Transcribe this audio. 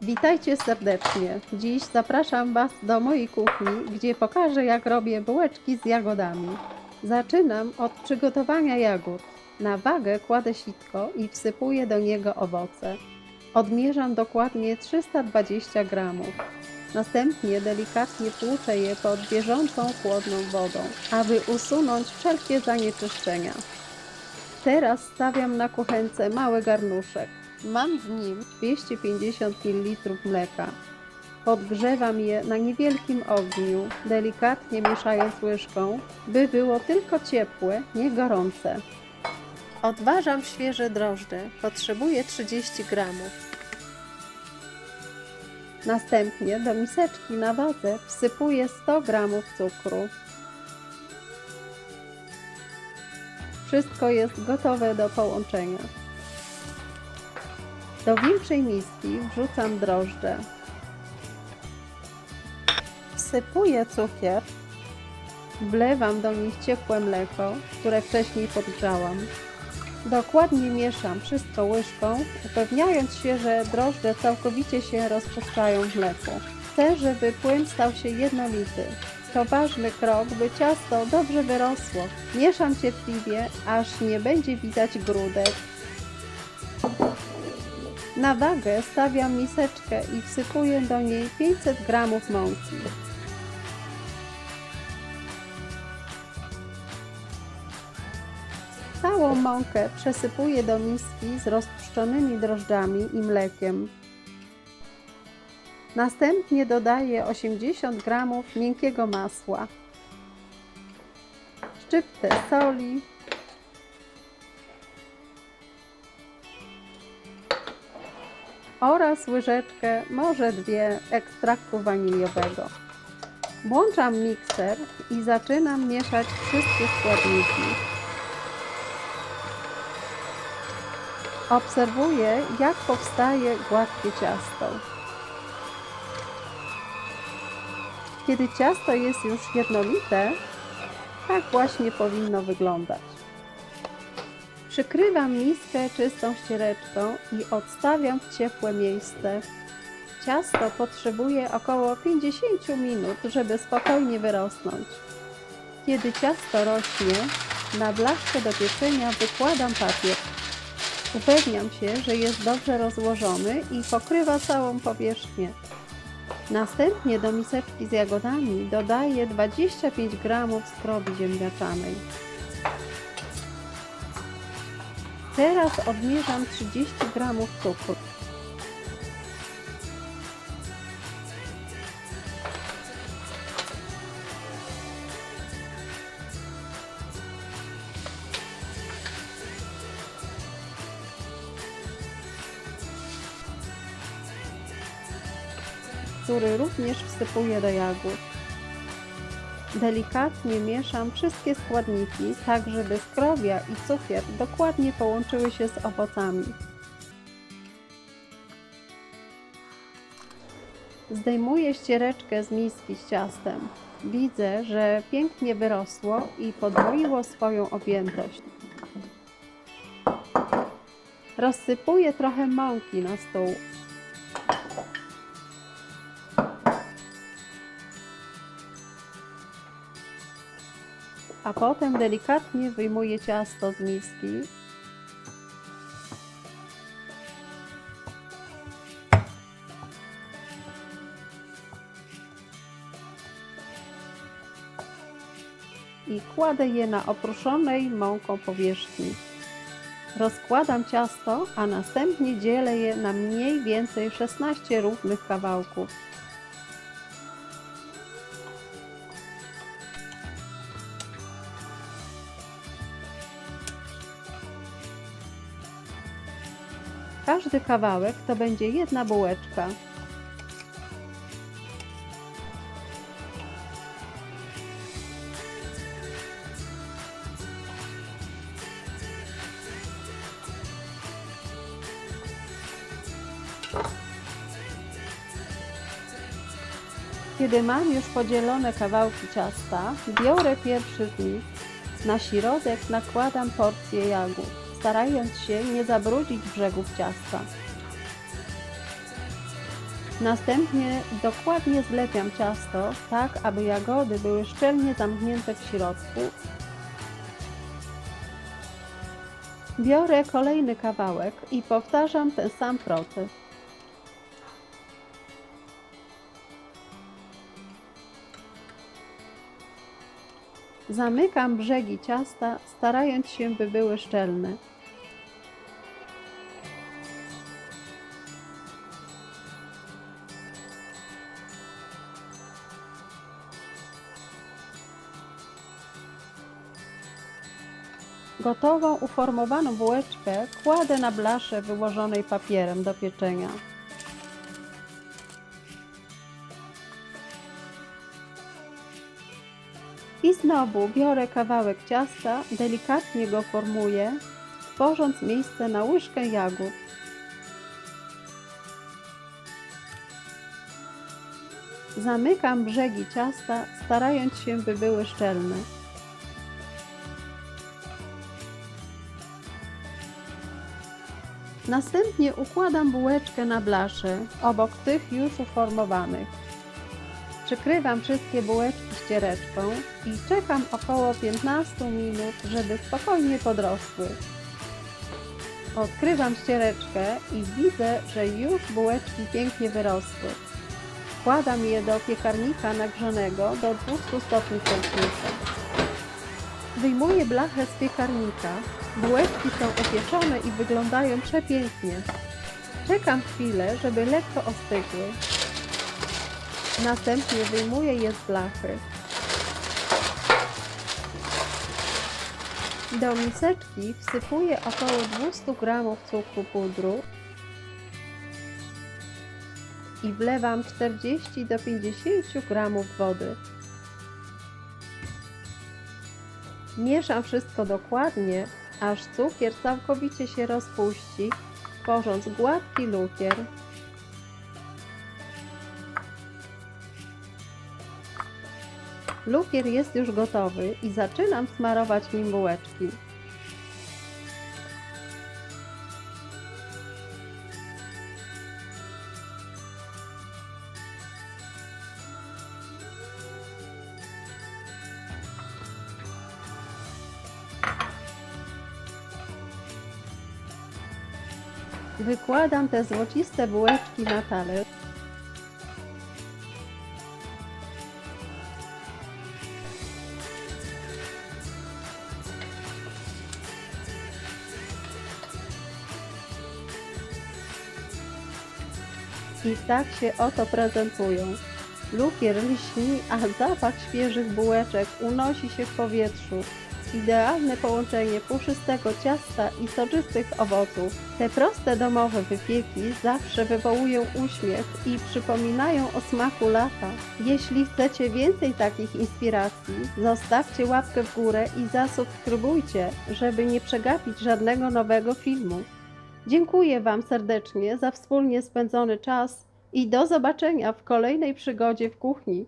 Witajcie serdecznie. Dziś zapraszam Was do mojej kuchni, gdzie pokażę, jak robię bułeczki z jagodami. Zaczynam od przygotowania jagód. Na wagę kładę sitko i wsypuję do niego owoce. Odmierzam dokładnie 320 gramów. Następnie delikatnie tłuczę je pod bieżącą, chłodną wodą, aby usunąć wszelkie zanieczyszczenia. Teraz stawiam na kuchence mały garnuszek. Mam w nim 250 ml mleka. Podgrzewam je na niewielkim ogniu, delikatnie mieszając łyżką, by było tylko ciepłe, nie gorące. Odważam świeże drożdże, potrzebuję 30 gramów. Następnie do miseczki na wadze wsypuję 100 gramów cukru. Wszystko jest gotowe do połączenia. Do większej miski wrzucam drożdże. Wsypuję cukier. Wlewam do nich ciepłe mleko, które wcześniej podgrzałam. Dokładnie mieszam wszystko łyżką, upewniając się, że drożdże całkowicie się rozpuszczają w mleku. Chcę, żeby płyn stał się jednolity. To ważny krok, by ciasto dobrze wyrosło. Mieszam cierpliwie, aż nie będzie widać grudek. Na wagę stawiam miseczkę i wsypuję do niej 500 g mąki. Całą mąkę przesypuję do miski z rozpuszczonymi drożdżami i mlekiem. Następnie dodaję 80 g miękkiego masła, szczyptę soli, oraz łyżeczkę, może dwie, ekstraktu waniliowego. Włączam mikser i zaczynam mieszać wszystkie składniki. Obserwuję, jak powstaje gładkie ciasto. Kiedy ciasto jest już jednolite, tak właśnie powinno wyglądać. Przykrywam miskę czystą ściereczką i odstawiam w ciepłe miejsce. Ciasto potrzebuje około 50 minut, żeby spokojnie wyrosnąć. Kiedy ciasto rośnie, na blaszkę do pieczenia wykładam papier. Upewniam się, że jest dobrze rozłożony i pokrywa całą powierzchnię. Następnie do miseczki z jagodami dodaję 25 g skrobi ziemniaczanej. Teraz odmierzam 30 g cukru. Który również wsypuję do jagód. Delikatnie mieszam wszystkie składniki, tak żeby skrobia i cukier dokładnie połączyły się z owocami. Zdejmuję ściereczkę z miski z ciastem. Widzę, że pięknie wyrosło i podwoiło swoją objętość. Rozsypuję trochę mąki na stół. A potem delikatnie wyjmuję ciasto z miski. I kładę je na opruszonej mąką powierzchni. Rozkładam ciasto, a następnie dzielę je na mniej więcej 16 równych kawałków. Każdy kawałek to będzie jedna bułeczka. Kiedy mam już podzielone kawałki ciasta, biorę pierwszy z nich. Na środek nakładam porcję jagód, starając się nie zabrudzić brzegów ciasta. Następnie dokładnie zlepiam ciasto, tak aby jagody były szczelnie zamknięte w środku. Biorę kolejny kawałek i powtarzam ten sam proces. Zamykam brzegi ciasta, starając się, by były szczelne. Gotową, uformowaną bułeczkę kładę na blaszę wyłożonej papierem do pieczenia. I znowu biorę kawałek ciasta, delikatnie go formuję, tworząc miejsce na łyżkę jagód. Zamykam brzegi ciasta, starając się, by były szczelne. Następnie układam bułeczkę na blaszę, obok tych już uformowanych. Przykrywam wszystkie bułeczki ściereczką i czekam około 15 minut, żeby spokojnie podrosły. Odkrywam ściereczkę i widzę, że już bułeczki pięknie wyrosły. Wkładam je do piekarnika nagrzanego do 200 stopni Celsjusza. Wyjmuję blachę z piekarnika. Bułeczki są upieczone i wyglądają przepięknie. Czekam chwilę, żeby lekko ostygły. Następnie wyjmuję je z blachy. Do miseczki wsypuję około 200 g cukru pudru i wlewam 40 do 50 g wody. Mieszam wszystko dokładnie, aż cukier całkowicie się rozpuści, tworząc gładki lukier. Lukier jest już gotowy i zaczynam smarować nim bułeczki. Wykładam te złociste bułeczki na talerz. I tak się oto prezentują. Lukier lśni, a zapach świeżych bułeczek unosi się w powietrzu. Idealne połączenie puszystego ciasta i soczystych owoców. Te proste domowe wypieki zawsze wywołują uśmiech i przypominają o smaku lata. Jeśli chcecie więcej takich inspiracji, zostawcie łapkę w górę i zasubskrybujcie, żeby nie przegapić żadnego nowego filmu. Dziękuję Wam serdecznie za wspólnie spędzony czas i do zobaczenia w kolejnej przygodzie w kuchni.